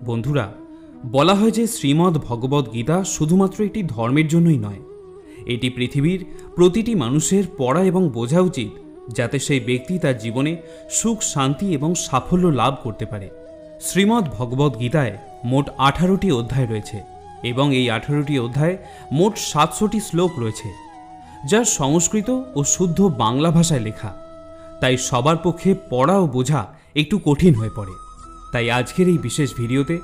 বন্ধুরা, বলা হয় যে শ্রীমদ্ ভগবদ গীতা শুধুমাত্র একটি ধর্মের জন্যই নয়, এটি পৃথিবীর প্রতিটি মানুষের পড়া এবং বোঝা উচিত, যাতে সেই ব্যক্তি তার জীবনে সুখ, শান্তি এবং সাফল্য লাভ করতে পারে। শ্রীমদ্ ভগবদ গীতায় মোট 18টি অধ্যায় রয়েছে এবং এই 18টি অধ্যায়ে মোট 700টি শ্লোক রয়েছে, যা সংস্কৃত ও শুদ্ধ বাংলা ভাষায় লেখা। তাই সবার পক্ষে পড়া ও বোঝা একটু কঠিন হয়ে পড়ে। তাই আজকের এই বিশেষ ভিডিওতে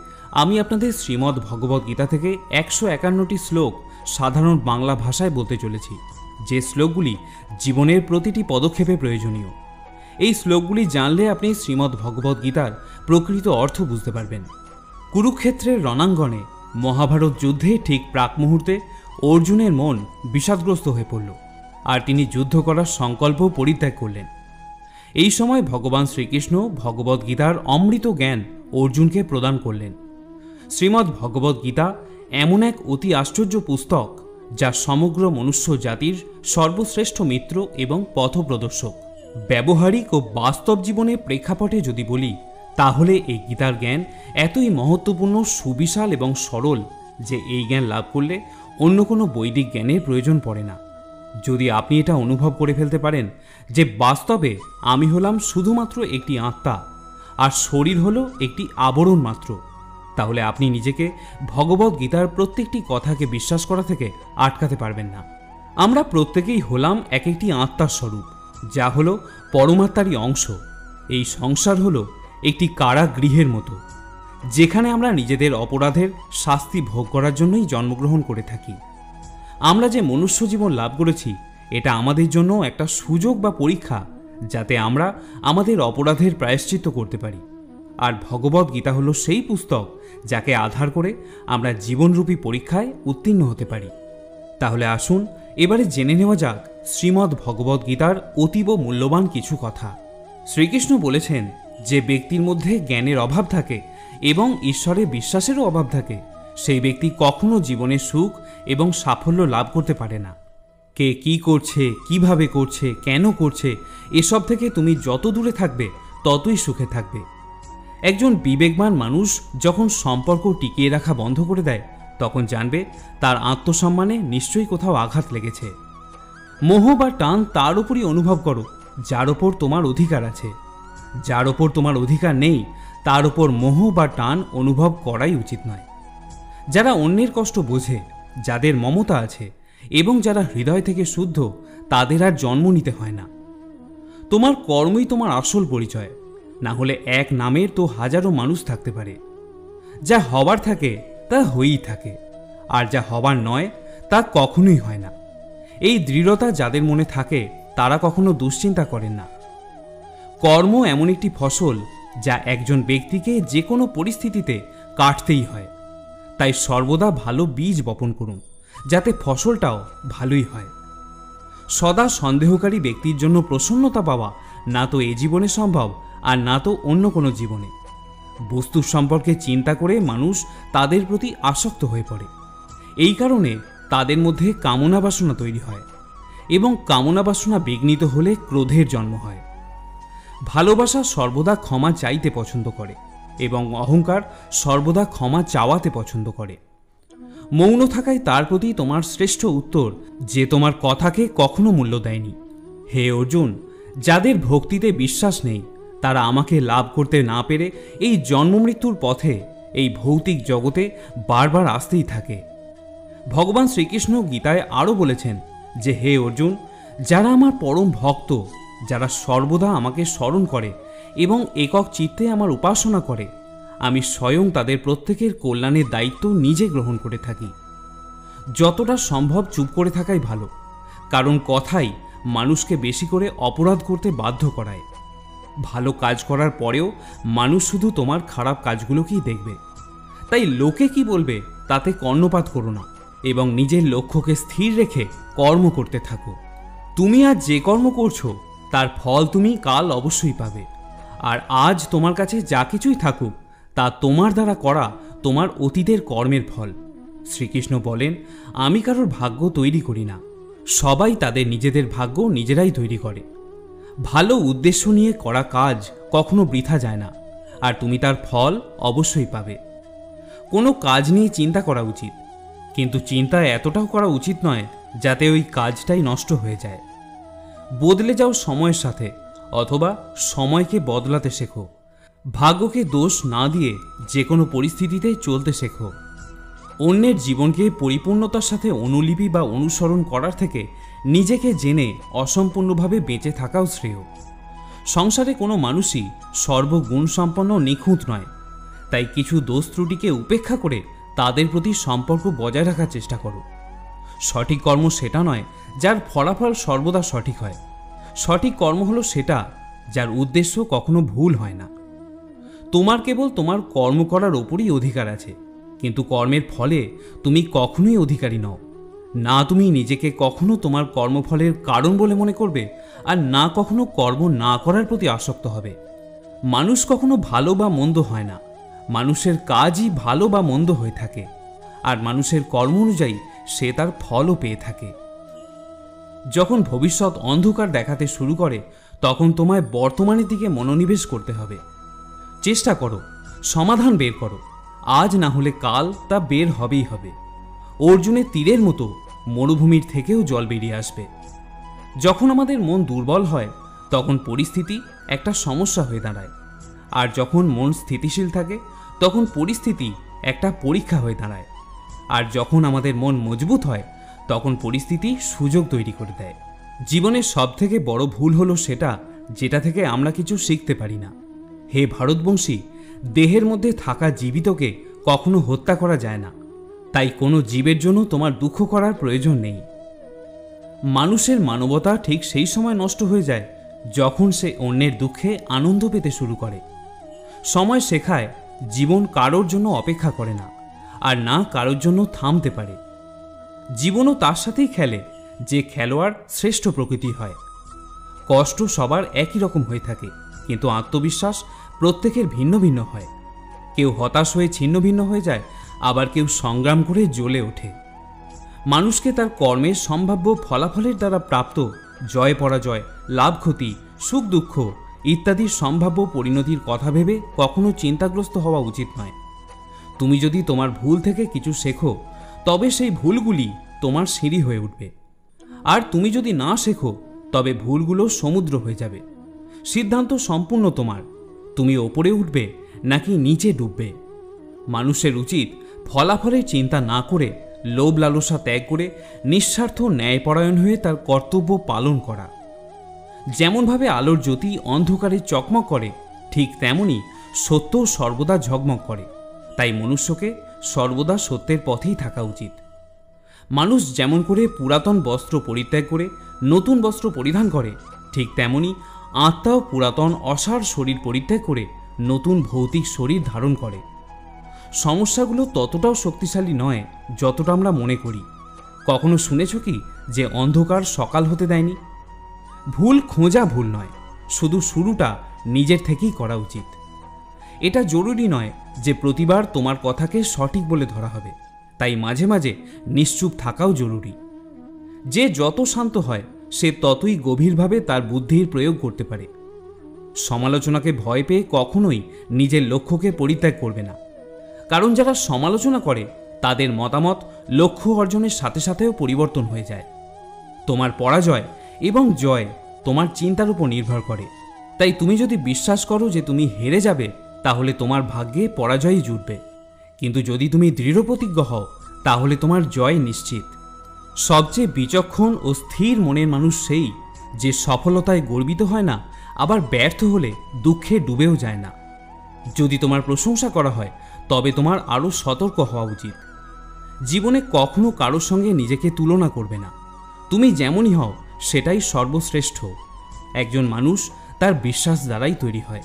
আমি আপনাদের শ্রীমদ্ ভগবদ গীতা থেকে 151টি শ্লোক সাধারণ বাংলা ভাষায় বলতে চলেছি, যে শ্লোকগুলি জীবনের প্রতিটি পদক্ষেপে প্রয়োজনীয়। এই শ্লোকগুলি জানলে আপনি শ্রীমদ্ ভগবদ গীতার প্রকৃত অর্থ বুঝতে পারবেন। কুরুক্ষেত্রের রণাঙ্গনে মহাভারত যুদ্ধে ঠিক প্রাক মুহূর্তে অর্জুনের মন বিষাদগ্রস্ত হয়ে পড়ল, আর তিনি যুদ্ধ করার সংকল্প পরিত্যাগ করলেন। এই সময় ভগবান শ্রীকৃষ্ণ ভগবদ গীতার অমৃত জ্ঞান অর্জুনকে প্রদান করলেন। শ্রীমদ্ ভগবদ গীতা এমন এক অতি আশ্চর্য পুস্তক, যা সমগ্র মনুষ্য জাতির সর্বশ্রেষ্ঠ মিত্র এবং পথপ্রদর্শক। ব্যবহারিক ও বাস্তব জীবনের প্রেক্ষাপটে যদি বলি, তাহলে এই গীতার জ্ঞান এতই মহত্বপূর্ণ, সুবিশাল এবং সরল যে এই জ্ঞান লাভ করলে অন্য কোনো বৈদিক জ্ঞানের প্রয়োজন পড়ে না। যদি আপনি এটা অনুভব করে ফেলতে পারেন যে বাস্তবে আমি হলাম শুধুমাত্র একটি আত্মা আর শরীর হলো একটি আবরণ মাত্র, তাহলে আপনি নিজেকে ভগবদ গীতার প্রত্যেকটি কথাকে বিশ্বাস করা থেকে আটকাতে পারবেন না। আমরা প্রত্যেকেই হলাম এক একটি আত্মার স্বরূপ, যা হলো পরমাত্মারই অংশ। এই সংসার হলো একটি কারাগৃহের মতো, যেখানে আমরা নিজেদের অপরাধের শাস্তি ভোগ করার জন্যই জন্মগ্রহণ করে থাকি। আমরা যে মনুষ্য জীবন লাভ করেছি, এটা আমাদের জন্য একটা সুযোগ বা পরীক্ষা, যাতে আমরা আমাদের অপরাধের প্রায়শ্চিত্ত করতে পারি। আর ভগবদ গীতা হলো সেই পুস্তক যাকে আধার করে আমরা জীবনরূপী পরীক্ষায় উত্তীর্ণ হতে পারি। তাহলে আসুন এবারে জেনে নেওয়া যাক শ্রীমদ্ ভগবদ গীতার অতীব মূল্যবান কিছু কথা। শ্রীকৃষ্ণ বলেছেন, যে ব্যক্তির মধ্যে জ্ঞানের অভাব থাকে এবং ঈশ্বরে বিশ্বাসেরও অভাব থাকে, সেই ব্যক্তি কখনো জীবনে সুখ এবং সাফল্য লাভ করতে পারে না। কে কি করছে, কিভাবে করছে, কেন করছে, এসব থেকে তুমি যত দূরে থাকবে ততই সুখে থাকবে। একজন বিবেকবান মানুষ যখন সম্পর্ক টিকিয়ে রাখা বন্ধ করে দেয়, তখন জানবে তার আত্মসম্মানে নিশ্চয়ই কোথাও আঘাত লেগেছে। মোহ বা টান তার উপরই অনুভব করো যার ওপর তোমার অধিকার আছে। যার ওপর তোমার অধিকার নেই, তার ওপর মোহ বা টান অনুভব করাই উচিত নয়। যারা অন্যের কষ্ট বোঝে, যাদের মমতা আছে এবং যারা হৃদয় থেকে শুদ্ধ, তাদের আর জন্ম নিতে হয় না। তোমার কর্মই তোমার আসল পরিচয়, না হলে এক নামের তো হাজারো মানুষ থাকতে পারে। যা হবার থাকে তা হয়েই থাকে, আর যা হবার নয় তা কখনোই হয় না। এই দৃঢ়তা যাদের মনে থাকে, তারা কখনো দুশ্চিন্তা করেন না। কর্ম এমন একটি ফসল যা একজন ব্যক্তিকে যে কোনো পরিস্থিতিতে কাটতেই হয়। তাই সর্বদা ভালো বীজ বপন করুন, যাতে ফসলটাও ভালোই হয়। সদা সন্দেহকারী ব্যক্তির জন্য প্রসন্নতা পাওয়া না তো এ জীবনে সম্ভব, আর না তো অন্য কোনো জীবনে। বস্তুর সম্পর্কে চিন্তা করে মানুষ তাদের প্রতি আসক্ত হয়ে পড়ে। এই কারণে তাদের মধ্যে কামনা বাসনা তৈরি হয়, এবং কামনা বাসনা বিঘ্নিত হলে ক্রোধের জন্ম হয়। ভালোবাসা সর্বদা ক্ষমা চাইতে পছন্দ করে এবং অহংকার সর্বদা ক্ষমা চাওয়াতে পছন্দ করে। মৌন থাকাই তার প্রতি তোমার শ্রেষ্ঠ উত্তর, যে তোমার কথাকে কখনো মূল্য দেয়নি। হে অর্জুন, যাদের ভক্তিতে বিশ্বাস নেই, তারা আমাকে লাভ করতে না পেরে এই জন্মমৃত্যুর পথে, এই ভৌতিক জগতে বারবার আসতেই থাকে। ভগবান শ্রীকৃষ্ণ গীতায় আরও বলেছেন যে, হে অর্জুন, যারা আমার পরম ভক্ত, যারা সর্বদা আমাকে স্মরণ করে এবং একক চিত্তে আমার উপাসনা করে, আমি স্বয়ং তাদের প্রত্যেকের কল্যাণের দায়িত্ব নিজে গ্রহণ করে থাকি। যতটা সম্ভব চুপ করে থাকাই ভালো, কারণ কথাই মানুষকে বেশি করে অপরাধ করতে বাধ্য করায়। ভালো কাজ করার পরেও মানুষ শুধু তোমার খারাপ কাজগুলোকেই দেখবে। তাই লোকে কি বলবে তাতে কর্ণপাত করো না, এবং নিজের লক্ষ্যকে স্থির রেখে কর্ম করতে থাকো। তুমি আজ যে কর্ম করছো, তার ফল তুমি কাল অবশ্যই পাবে। আর আজ তোমার কাছে যা কিছুই থাকুক, তা তোমার দ্বারা করা তোমার অতীতের কর্মের ফল। শ্রীকৃষ্ণ বলেন, আমি কারোর ভাগ্য তৈরি করি না, সবাই তাদের নিজেদের ভাগ্য নিজেরাই তৈরি করে। ভালো উদ্দেশ্য নিয়ে করা কাজ কখনো বৃথা যায় না, আর তুমি তার ফল অবশ্যই পাবে। কোনো কাজ নিয়ে চিন্তা করা উচিত, কিন্তু চিন্তা এতটাও করা উচিত নয় যাতে ওই কাজটাই নষ্ট হয়ে যায়। বদলে যাও সময়ের সাথে, অথবা সময়কে বদলাতে শেখো। ভাগ্যকে দোষ না দিয়ে যে কোনো পরিস্থিতিতে চলতে শেখো। অন্যের জীবনকে পরিপূর্ণতার সাথে অনুলিপি বা অনুসরণ করার থেকে নিজেকে জেনে অসম্পূর্ণভাবে বেঁচে থাকাও শ্রেয়। সংসারে কোনো মানুষই সর্বগুণসম্পন্ন নিখুঁত নয়, তাই কিছু দোষ ত্রুটিকে উপেক্ষা করে তাদের প্রতি সম্পর্ক বজায় রাখার চেষ্টা করো। সঠিক কর্ম সেটা নয় যার ফলাফল সর্বদা সঠিক হয়। সঠিক কর্ম হলো সেটা যার উদ্দেশ্য কখনো ভুল হয় না। তোমার কেবল তোমার কর্ম করার ওপরই অধিকার আছে, কিন্তু কর্মের ফলে তুমি কখনোই অধিকারী নও। না তুমি নিজেকে কখনো তোমার কর্মফলের কারণ বলে মনে করবে, আর না কখনো কর্ম না করার প্রতি আসক্ত হবে। মানুষ কখনো ভালো বা মন্দ হয় না, মানুষের কাজই ভালো বা মন্দ হয়ে থাকে, আর মানুষের কর্ম অনুযায়ী সে তার ফলও পেয়ে থাকে। যখন ভবিষ্যৎ অন্ধকার দেখাতে শুরু করে তখন তোমায় বর্তমানের দিকে মনোনিবেশ করতে হবে। চেষ্টা করো, সমাধান বের করো। আজ না হলে কাল তা বের হবেই হবে। অর্জুনের তীরের মতো মরুভূমির থেকেও জল বেরিয়ে আসবে। যখন আমাদের মন দুর্বল হয় তখন পরিস্থিতি একটা সমস্যা হয়ে দাঁড়ায়, আর যখন মন স্থিতিশীল থাকে তখন পরিস্থিতি একটা পরীক্ষা হয়ে দাঁড়ায়, আর যখন আমাদের মন মজবুত হয় তখন পরিস্থিতি সুযোগ তৈরি করে দেয়। জীবনের সবথেকে বড় ভুল হলো সেটা যেটা থেকে আমরা কিছু শিখতে পারি না। হে ভারতবংশী, দেহের মধ্যে থাকা জীবিতকে কখনো হত্যা করা যায় না, তাই কোনো জীবের জন্য তোমার দুঃখ করার প্রয়োজন নেই। মানুষের মানবতা ঠিক সেই সময় নষ্ট হয়ে যায় যখন সে অন্যের দুঃখে আনন্দ পেতে শুরু করে। সময় শেখায় জীবন কারোর জন্য অপেক্ষা করে না, আর না কারোর জন্য থামতে পারে। জীবনও তার সাথেই খেলে যে খেলোয়াড় শ্রেষ্ঠ প্রকৃতি হয়। কষ্ট সবার একই রকম হয়ে থাকে, কিন্তু আত্মবিশ্বাস প্রত্যেকের ভিন্ন ভিন্ন হয়। কেউ হতাশ হয়ে ছিন্ন ভিন্ন হয়ে যায়, আবার কেউ সংগ্রাম করে জ্বলে ওঠে। মানুষকে তার কর্মের সম্ভাব্য ফলাফলের দ্বারা প্রাপ্ত জয় পরাজয়, লাভ ক্ষতি, সুখ দুঃখ ইত্যাদির সম্ভাব্য পরিণতির কথা ভেবে কখনো চিন্তাগ্রস্ত হওয়া উচিত নয়। তুমি যদি তোমার ভুল থেকে কিছু শেখো তবে সেই ভুলগুলি তোমার সিঁড়ি হয়ে উঠবে, আর তুমি যদি না শেখো তবে ভুলগুলো সমুদ্র হয়ে যাবে। সিদ্ধান্ত সম্পূর্ণ তোমার, তুমি ওপরে উঠবে নাকি নিচে ডুববে। মানুষের উচিত ফলাফলের চিন্তা না করে লোভ লালসা ত্যাগ করে নিঃস্বার্থ ন্যায়পরায়ণ হয়ে তার কর্তব্য পালন করা। যেমনভাবে আলোর জ্যোতি অন্ধকারে চকমক করে, ঠিক তেমনি সত্য সর্বদা ঝকমক করে। তাই মনুষ্যকে সর্বদা সত্যের পথেই থাকা উচিত। মানুষ যেমন করে পুরাতন বস্ত্র পরিত্যাগ করে নতুন বস্ত্র পরিধান করে, ঠিক তেমনি আত্মাও পুরাতন অসার শরীর পরিত্যাগ করে নতুন ভৌতিক শরীর ধারণ করে। সমস্যাগুলো ততটাও শক্তিশালী নয় যতটা আমরা মনে করি। কখনো শুনেছ কি যে অন্ধকার সকাল হতে দেয়নি? ভুল খোঁজা ভুল নয়, শুধু শুরুটা নিজের থেকেই করা উচিত। এটা জরুরি নয় যে প্রতিবার তোমার কথাকে সঠিক বলে ধরা হবে, তাই মাঝে মাঝে নিশ্চুপ থাকাও জরুরি। যে যত শান্ত হয় সে ততই গভীরভাবে তার বুদ্ধির প্রয়োগ করতে পারে। সমালোচনাকে ভয় পেয়ে কখনোই নিজের লক্ষ্যকে পরিত্যাগ করবে না, কারণ যারা সমালোচনা করে তাদের মতামত লক্ষ্য অর্জনের সাথে সাথেও পরিবর্তন হয়ে যায়। তোমার পরাজয় এবং জয় তোমার চিন্তার উপর নির্ভর করে। তাই তুমি যদি বিশ্বাস করো যে তুমি হেরে যাবে তাহলে তোমার ভাগ্যে পরাজয়ই জুটবে, কিন্তু যদি তুমি দৃঢ় প্রতিজ্ঞ হও তাহলে তোমার জয় নিশ্চিত। সবচেয়ে বিচক্ষণ ও স্থির মনের মানুষ সেই যে সফলতায় গর্বিত হয় না, আবার ব্যর্থ হলে দুঃখে ডুবেও যায় না। যদি তোমার প্রশংসা করা হয় তবে তোমার আরও সতর্ক হওয়া উচিত। জীবনে কখনো কারোর সঙ্গে নিজেকে তুলনা করবে না। তুমি যেমনই হও সেটাই সর্বশ্রেষ্ঠ। একজন মানুষ তার বিশ্বাস দ্বারাই তৈরি হয়।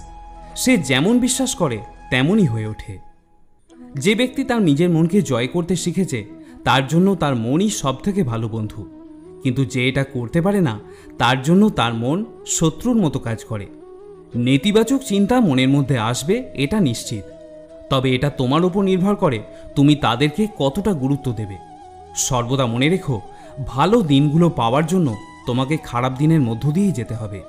সে যেমন বিশ্বাস করে তেমনই হয়ে ওঠে। যে ব্যক্তি তার নিজের মনকে জয় করতে শিখেছে তার জন্য তার মনই সবথেকে ভালো বন্ধু, কিন্তু যে এটা করতে পারে না তার জন্য তার মন শত্রুর মতো কাজ করে। নেতিবাচক চিন্তা মনের মধ্যে আসবে এটা নিশ্চিত, তবে এটা তোমার উপর নির্ভর করে তুমি তাদেরকে কতটা গুরুত্ব দেবে। সর্বদা মনে রেখো, ভালো দিনগুলো পাওয়ার জন্য তোমাকে খারাপ দিনের মধ্য দিয়েই যেতে হবে।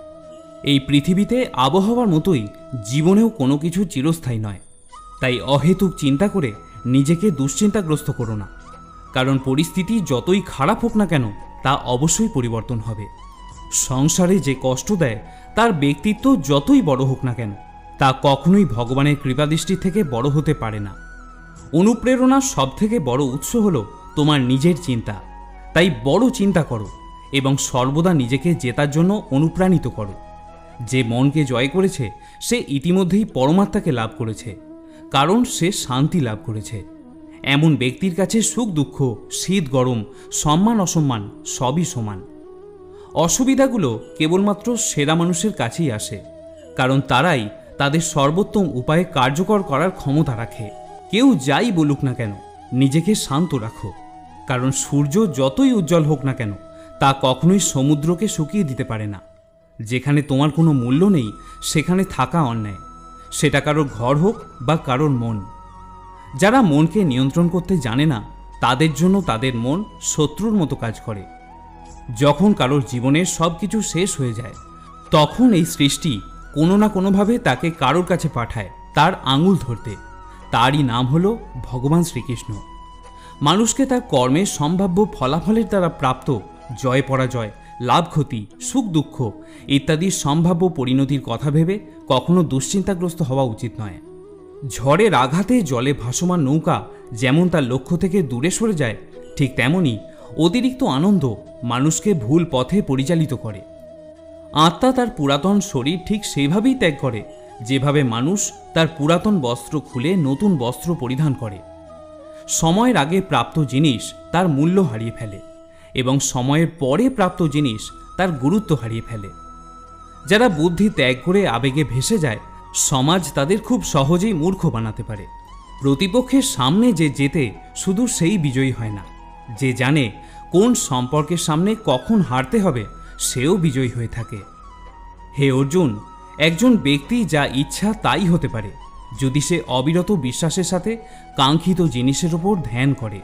এই পৃথিবীতে আবহাওয়ার মতোই জীবনেও কোনো কিছু চিরস্থায়ী নয়, তাই অহেতুক চিন্তা করে নিজেকে দুশ্চিন্তাগ্রস্ত করো না, কারণ পরিস্থিতি যতই খারাপ হোক না কেন তা অবশ্যই পরিবর্তন হবে। সংসারে যে কষ্ট দেয় তার ব্যক্তিত্ব যতই বড় হোক না কেন তা কখনোই ভগবানের কৃপাদৃষ্টি থেকে বড় হতে পারে না। অনুপ্রেরণার সবথেকে বড় উৎস হলো তোমার নিজের চিন্তা। তাই বড় চিন্তা করো এবং সর্বদা নিজেকে জেতার জন্য অনুপ্রাণিত করো। যে মনকে জয় করেছে সে ইতিমধ্যেই পরমাত্মাকে লাভ করেছে, কারণ সে শান্তি লাভ করেছে। এমন ব্যক্তির কাছে সুখ দুঃখ, শীত গরম, সম্মান অসম্মান সবই সমান। অসুবিধাগুলো কেবলমাত্র সেরা মানুষের কাছেই আসে, কারণ তারাই তাদের সর্বোত্তম উপায়ে কার্যকর করার ক্ষমতা রাখে। কেউ যাই বলুক না কেন নিজেকে শান্ত রাখো, কারণ সূর্য যতই উজ্জ্বল হোক না কেন তা কখনোই সমুদ্রকে শুকিয়ে দিতে পারে না। যেখানে তোমার কোনো মূল্য নেই সেখানে থাকা অন্যায়, সেটা কারোর ঘর হোক বা কারোর মন। যারা মনকে নিয়ন্ত্রণ করতে জানে না তাদের জন্য তাদের মন শত্রুর মতো কাজ করে। যখন কারোর জীবনের সব কিছু শেষ হয়ে যায় তখন এই সৃষ্টি কোনো না কোনোভাবে তাকে কারোর কাছে পাঠায় তার আঙুল ধরতে। তারই নাম হলো ভগবান শ্রীকৃষ্ণ। মানুষকে তার কর্মের সম্ভাব্য ফলাফলের দ্বারা প্রাপ্ত জয় পরাজয়, লাভ ক্ষতি, সুখ দুঃখ ইত্যাদি সম্ভাব্য পরিণতির কথা ভেবে কখনো দুশ্চিন্তাগ্রস্ত হওয়া উচিত নয়। ঝড়ের আঘাতে জলে ভাসমান নৌকা যেমন তার লক্ষ্য থেকে দূরে সরে যায়, ঠিক তেমনি অতিরিক্ত আনন্দ মানুষকে ভুল পথে পরিচালিত করে। আত্মা তার পুরাতন শরীর ঠিক সেইভাবেই ত্যাগ করে যেভাবে মানুষ তার পুরাতন বস্ত্র খুলে নতুন বস্ত্র পরিধান করে। সময়ের আগে প্রাপ্ত জিনিস তার মূল্য হারিয়ে ফেলে এবং সময়ের পরে প্রাপ্ত জিনিস তার গুরুত্ব হারিয়ে ফেলে। যারা বুদ্ধি ত্যাগ করে আবেগে ভেসে যায় সমাজ তাদের খুব সহজেই মূর্খ বানাতে পারে। প্রতিপক্ষের সামনে যে জেতে শুধু সেই বিজয়ী হয় না, যে জানে কোন সম্পর্কের সামনে কখন হারতে হবে সেও বিজয়ী হয়ে থাকে। হে অর্জুন, একজন ব্যক্তি যা ইচ্ছা তাই হতে পারে যদি সে অবিরত বিশ্বাসের সাথে কাঙ্ক্ষিত জিনিসের উপর ধ্যান করে।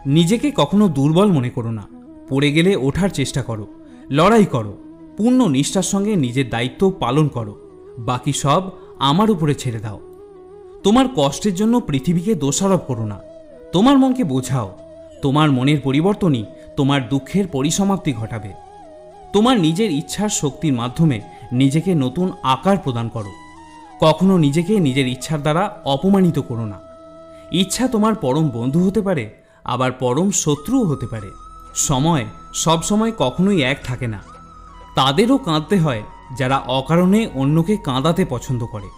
নিজেকে কখনো দুর্বল মনে করো না। পড়ে গেলে ওঠার চেষ্টা করো, লড়াই করো, পূর্ণ নিষ্ঠার সঙ্গে নিজের দায়িত্ব পালন করো। বাকি সব আমার উপরে ছেড়ে দাও। তোমার কষ্টের জন্য পৃথিবীকে দোষারোপ করো না। তোমার মনকে বোঝাও। তোমার মনের পরিবর্তনই তোমার দুঃখের পরিসমাপ্তি ঘটাবে। তোমার নিজের ইচ্ছার শক্তির মাধ্যমে নিজেকে নতুন আকার প্রদান করো। কখনো নিজেকে নিজের ইচ্ছার দ্বারা অপমানিত করো না। ইচ্ছা তোমার পরম বন্ধু হতে পারে, আবার পরম শত্রুও হতে পারে। সময় সবসময় কখনোই এক থাকে না। তাদেরও কাঁদতে হয় যারা অকারণে অন্যকে কাঁদাতে পছন্দ করে।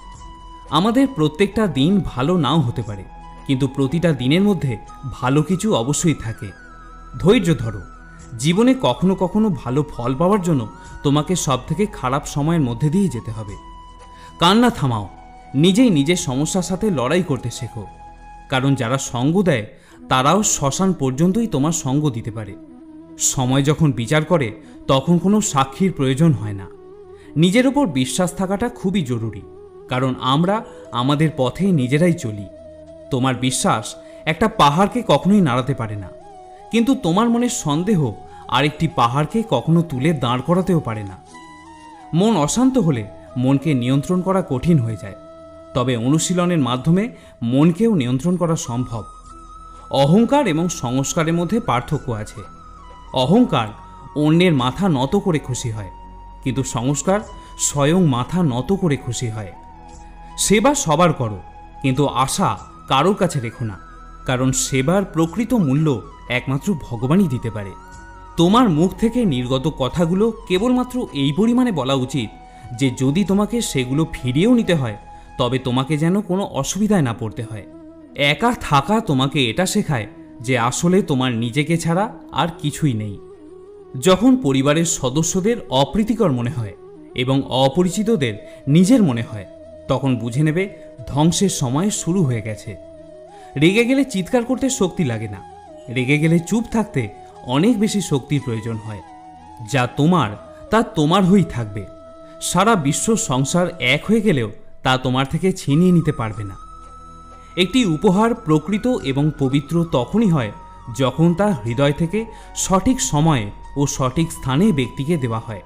আমাদের প্রত্যেকটা দিন ভালো নাও হতে পারে, কিন্তু প্রতিটা দিনের মধ্যে ভালো কিছু অবশ্যই থাকে। ধৈর্য ধরো। জীবনে কখনো কখনো ভালো ফল পাওয়ার জন্য তোমাকে সবথেকে খারাপ সময়ের মধ্যে দিয়ে যেতে হবে। কান্না থামাও। নিজেই নিজের সমস্যার সাথে লড়াই করতে শেখো, কারণ যারা সঙ্গ দেয় তারাও শ্মশান পর্যন্তই তোমার সঙ্গ দিতে পারে। সময় যখন বিচার করে তখন কোনো সাক্ষীর প্রয়োজন হয় না। নিজের ওপর বিশ্বাস থাকাটা খুবই জরুরি, কারণ আমরা আমাদের পথে নিজেরাই চলি। তোমার বিশ্বাস একটা পাহাড়কে কখনোই নাড়াতে পারে না, কিন্তু তোমার মনের সন্দেহ আরেকটি পাহাড়কে কখনো তুলে দাঁড় করাতেও পারে না। মন অশান্ত হলে মনকে নিয়ন্ত্রণ করা কঠিন হয়ে যায়, তবে অনুশীলনের মাধ্যমে মনকেও নিয়ন্ত্রণ করা সম্ভব। অহংকার এবং সংস্কারের মধ্যে পার্থক্য আছে। অহংকার অন্যের মাথা নত করে খুশি হয়, কিন্তু সংস্কার স্বয়ং মাথা নত করে খুশি হয়। সেবা সবার করো, কিন্তু আশা কারোর কাছে রেখো না, কারণ সেবার প্রকৃত মূল্য একমাত্র ভগবানই দিতে পারে। তোমার মুখ থেকে নির্গত কথাগুলো কেবলমাত্র এই পরিমাণে বলা উচিত যে যদি তোমাকে সেগুলো ফিরিয়েও নিতে হয় তবে তোমাকে যেন কোনো অসুবিধায় না পড়তে হয়। একা থাকা তোমাকে এটা শেখায় যে আসলে তোমার নিজেকে ছাড়া আর কিছুই নেই। যখন পরিবারের সদস্যদের অপ্রীতিকর মনে হয় এবং অপরিচিতদের নিজের মনে হয় তখন বুঝে নেবে ধ্বংসের সময় শুরু হয়ে গেছে। রেগে গেলে চিৎকার করতে শক্তি লাগে না, রেগে গেলে চুপ থাকতে অনেক বেশি শক্তির প্রয়োজন হয়। যা তোমার তা তোমার হয়েই থাকবে। সারা বিশ্ব সংসার এক হয়ে গেলেও তা তোমার থেকে ছিনিয়ে নিতে পারবে না। একটি উপহার প্রকৃত এবং পবিত্র তখনই হয় যখন তা হৃদয় থেকে সঠিক সময়ে ও সঠিক স্থানে ব্যক্তিকে দেওয়া হয়,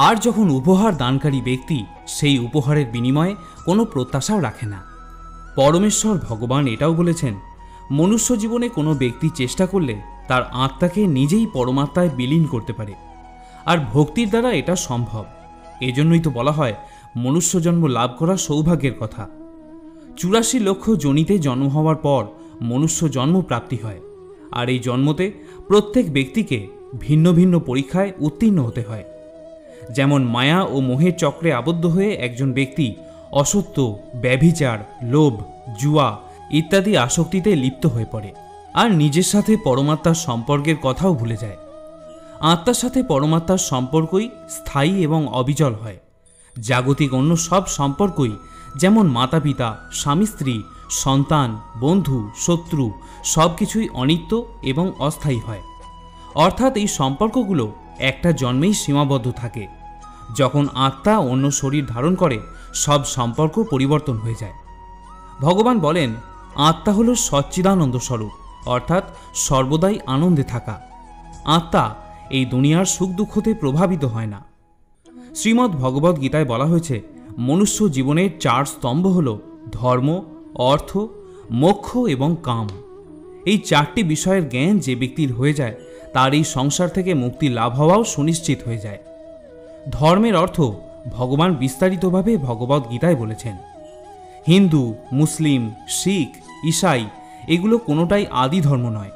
আর যখন উপহার দানকারী ব্যক্তি সেই উপহারের বিনিময়ে কোনো প্রত্যাশাও রাখে না। পরমেশ্বর ভগবান এটাও বলেছেন, মনুষ্য জীবনে কোনো ব্যক্তি চেষ্টা করলে তার আত্মাকে নিজেই পরমাত্মায় বিলীন করতে পারে, আর ভক্তির দ্বারা এটা সম্ভব। এজন্যই তো বলা হয় মনুষ্য জন্ম লাভ করা সৌভাগ্যের কথা। 84 লক্ষ যোনিতে জন্ম হওয়ার পর মনুষ্য জন্ম প্রাপ্তি হয়, আর এই জন্মতে প্রত্যেক ব্যক্তিকে ভিন্ন ভিন্ন পরীক্ষায় উত্তীর্ণ হতে হয়। যেমন মায়া ও মোহের চক্রে আবদ্ধ হয়ে একজন ব্যক্তি অসত্য, ব্যভিচার, লোভ, জুয়া ইত্যাদি আসক্তিতে লিপ্ত হয়ে পড়ে, আর নিজের সাথে পরমাত্মার সম্পর্কের কথাও ভুলে যায়। আত্মার সাথে পরমাত্মার সম্পর্কই স্থায়ী এবং অবিচল হয়। জাগতিক অন্য সব সম্পর্কই, যেমন মাতা পিতা, স্বামী স্ত্রী, সন্তান, বন্ধু, শত্রু, সব কিছুই অনিত্য এবং অস্থায়ী হয়। অর্থাৎ এই সম্পর্কগুলো একটা জন্মেই সীমাবদ্ধ থাকে। যখন আত্মা অন্য শরীর ধারণ করে সব সম্পর্ক পরিবর্তন হয়ে যায়। ভগবান বলেন, আত্মা হল সচ্চিদানন্দ স্বরূপ, অর্থাৎ সর্বদাই আনন্দে থাকা। আত্মা এই দুনিয়ার সুখ দুঃখতে প্রভাবিত হয় না। শ্রীমদ্ ভগবদ গীতায় বলা হয়েছে, মনুষ্য জীবনের 4 স্তম্ভ হল ধর্ম, অর্থ, মোক্ষ এবং কাম। এই 4টি বিষয়ের জ্ঞান যে ব্যক্তির হয়ে যায় তার এই সংসার থেকে মুক্তি লাভ হওয়াও সুনিশ্চিত হয়ে যায়। ধর্মের অর্থ ভগবান বিস্তারিতভাবে ভগবদ গীতায় বলেছেন। হিন্দু, মুসলিম, শিখ, ঈসাই এগুলো কোনোটাই আদি ধর্ম নয়।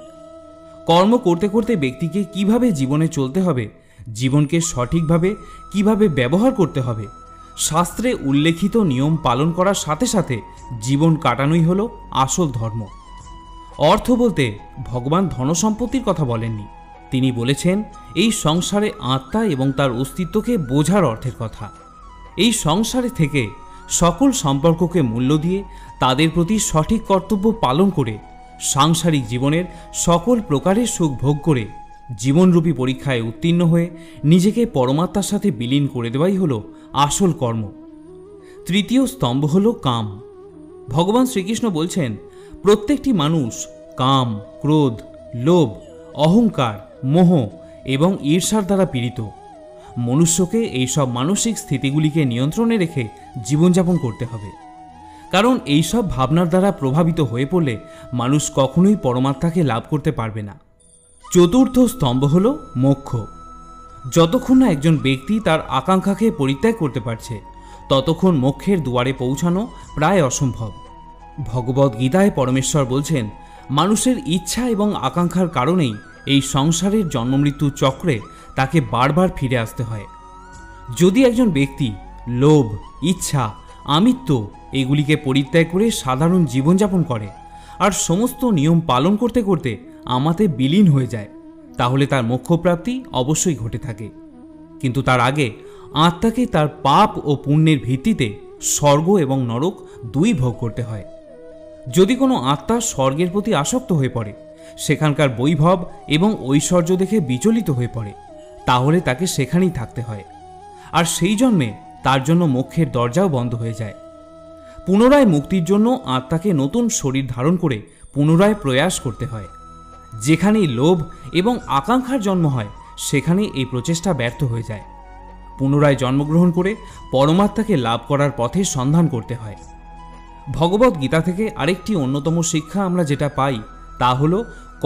কর্ম করতে করতে ব্যক্তিকে কিভাবে জীবনে চলতে হবে, জীবনকে সঠিকভাবে কিভাবে ব্যবহার করতে হবে, শাস্ত্রে উল্লেখিত নিয়ম পালন করার সাথে সাথে জীবন কাটানোই হলো আসল ধর্ম। অর্থ বলতে ভগবান ধনসম্পত্তির কথা বলেননি। তিনি বলেছেন এই সংসারে আত্মা এবং তার অস্তিত্বকে বোঝার অর্থের কথা। এই সংসারে থেকে সকল সম্পর্ককে মূল্য দিয়ে তাদের প্রতি সঠিক কর্তব্য পালন করে সাংসারিক জীবনের সকল প্রকারের সুখ ভোগ করে জীবনরূপী পরীক্ষায় উত্তীর্ণ হয়ে নিজেকে পরমাত্মার সাথে বিলীন করে দেওয়াই হলো আসল কর্ম। তৃতীয় স্তম্ভ হল কাম। ভগবান শ্রীকৃষ্ণ বলছেন, প্রত্যেকটি মানুষ কাম, ক্রোধ, লোভ, অহংকার, মোহ এবং ঈর্ষার দ্বারা পীড়িত। মনুষ্যকে এইসব মানসিক স্থিতিগুলিকে নিয়ন্ত্রণে রেখে জীবনযাপন করতে হবে, কারণ এইসব ভাবনার দ্বারা প্রভাবিত হয়ে পড়লে মানুষ কখনোই পরমাত্মাকে লাভ করতে পারবে না। চতুর্থ স্তম্ভ হল মোক্ষ। যতক্ষণ না একজন ব্যক্তি তার আকাঙ্ক্ষাকে পরিত্যাগ করতে পারছে ততক্ষণ মোক্ষের দুয়ারে পৌঁছানো প্রায় অসম্ভব। ভগবদ গীতায় পরমেশ্বর বলছেন, মানুষের ইচ্ছা এবং আকাঙ্ক্ষার কারণেই এই সংসারের জন্মমৃত্যু চক্রে তাকে বারবার ফিরে আসতে হয়। যদি একজন ব্যক্তি লোভ, ইচ্ছা, আমিত্ব এগুলিকে পরিত্যাগ করে সাধারণ জীবনযাপন করে আর সমস্ত নিয়ম পালন করতে করতে আমাতে বিলীন হয়ে যায়, তাহলে তার মোক্ষপ্রাপ্তি অবশ্যই ঘটে থাকে। কিন্তু তার আগে আত্মাকে তার পাপ ও পুণ্যের ভিত্তিতে স্বর্গ এবং নরক দুই ভোগ করতে হয়। যদি কোনো আত্মা স্বর্গের প্রতি আসক্ত হয়ে পড়ে, সেখানকার বৈভব এবং ঐশ্বর্য দেখে বিচলিত হয়ে পড়ে, তাহলে তাকে সেখানেই থাকতে হয়, আর সেই জন্মে তার জন্য মোক্ষের দরজাও বন্ধ হয়ে যায়। পুনরায় মুক্তির জন্য আত্মাকে নতুন শরীর ধারণ করে পুনরায় প্রয়াস করতে হয়। যেখানেই লোভ এবং আকাঙ্ক্ষার জন্ম হয় সেখানেই এই প্রচেষ্টা ব্যর্থ হয়ে যায়। পুনরায় জন্মগ্রহণ করে পরমাত্মাকে লাভ করার পথে সন্ধান করতে হয়। ভগবদ গীতা থেকে আরেকটি অন্যতম শিক্ষা আমরা যেটা পাই তা হল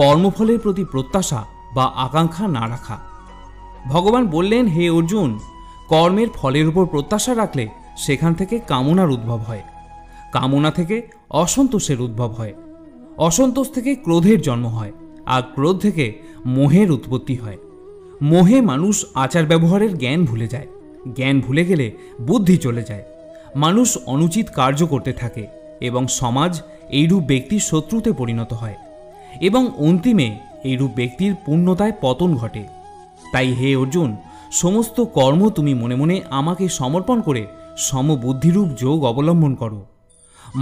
কর্মফলের প্রতি প্রত্যাশা বা আকাঙ্ক্ষা না রাখা। ভগবান বললেন, হে অর্জুন, কর্মের ফলের উপর প্রত্যাশা রাখলে সেখান থেকে কামনার উদ্ভব হয়, কামনা থেকে অসন্তোষের উদ্ভব হয়, অসন্তোষ থেকে ক্রোধের জন্ম হয়, আর ক্রোধ থেকে মোহের উৎপত্তি হয়। মোহে মানুষ আচার ব্যবহারের জ্ঞান ভুলে যায়, জ্ঞান ভুলে গেলে বুদ্ধি চলে যায়, মানুষ অনুচিত কার্য করতে থাকে এবং সমাজ এইরূপ ব্যক্তির শত্রুতে পরিণত হয় এবং অন্তিমে এইরূপ ব্যক্তির পূর্ণতায় পতন ঘটে। তাই হে অর্জুন, সমস্ত কর্ম তুমি মনে মনে আমাকে সমর্পণ করে সমবুদ্ধিরূপ যোগ অবলম্বন করো।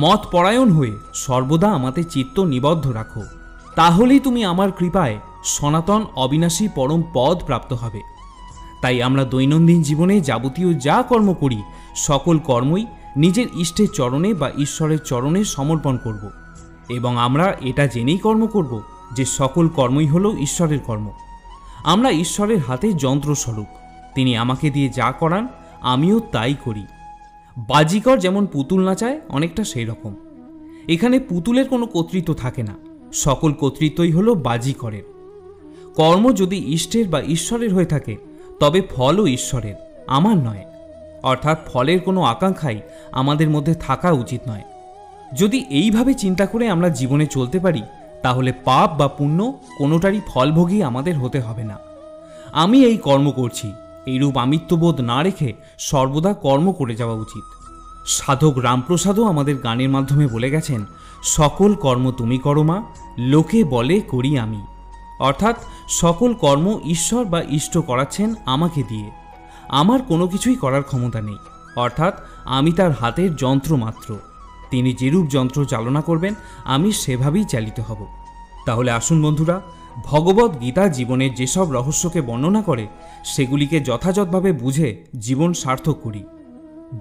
মত পরায়ণ হয়ে সর্বদা আমাতে চিত্ত নিবদ্ধ রাখো, তাহলেই তুমি আমার কৃপায় সনাতন অবিনাশী পরম পদ প্রাপ্ত হবে। তাই আমরা দৈনন্দিন জীবনে যাবতীয় যা কর্ম করি সকল কর্মই নিজের ইষ্টের চরণে বা ঈশ্বরের চরণে সমর্পণ করব, এবং আমরা এটা জেনেই কর্ম করব যে সকল কর্মই হলো ঈশ্বরের কর্ম। আমরা ঈশ্বরের হাতে যন্ত্রস্বরূপ, তিনি আমাকে দিয়ে যা করান আমিও তাই করি। বাজিকর যেমন পুতুল নাচায়, অনেকটা সেই রকম। এখানে পুতুলের কোনো কর্তৃত্ব থাকে না, সকল কর্তৃত্বই হলো বাজিকরের। কর্ম যদি ইষ্টের বা ঈশ্বরের হয়ে থাকে তবে ফলও ঈশ্বরের, আমার নয়। অর্থাৎ ফলের কোনো আকাঙ্ক্ষাই আমাদের মধ্যে থাকা উচিত নয়। যদি এইভাবে চিন্তা করে আমরা জীবনে চলতে পারি তাহলে পাপ বা পুণ্য কোনোটারই ফলভোগী আমাদের হতে হবে না। আমি এই কর্ম করছি এইরূপ আমিত্ববোধ না রেখে সর্বদা কর্ম করে যাওয়া উচিত। সাধক রামপ্রসাদও আমাদের গানের মাধ্যমে বলে গেছেন, সকল কর্ম তুমি করো মা, লোকে বলে করি আমি। অর্থাৎ সকল কর্ম ঈশ্বর বা ইষ্ট করাচ্ছেন আমাকে দিয়ে, আমার কোনো কিছুই করার ক্ষমতা নেই। অর্থাৎ আমি তার হাতের যন্ত্র মাত্র। তিনি যেরূপ যন্ত্র চালনা করবেন আমি সেভাবেই চালিত হব। তাহলে আসুন বন্ধুরা, ভগবদ গীতা জীবনের যেসব রহস্যকে বর্ণনা করে সেগুলিকে যথাযথভাবে বুঝে জীবন সার্থক করি।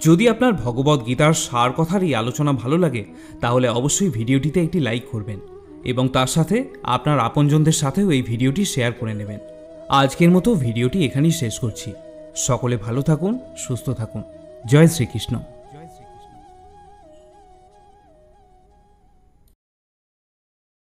যদি আপনার ভগবদ গীতার সার কথার এই আলোচনা ভালো লাগে তাহলে অবশ্যই ভিডিওটিতে একটি লাইক করবেন এবং তার সাথে আপনার আপনজনদের সাথেও এই ভিডিওটি শেয়ার করে নেবেন। আজকের মতো ভিডিওটি এখানেই শেষ করছি। সকলে ভালো থাকুন, সুস্থ থাকুন। জয় শ্রীকৃষ্ণ।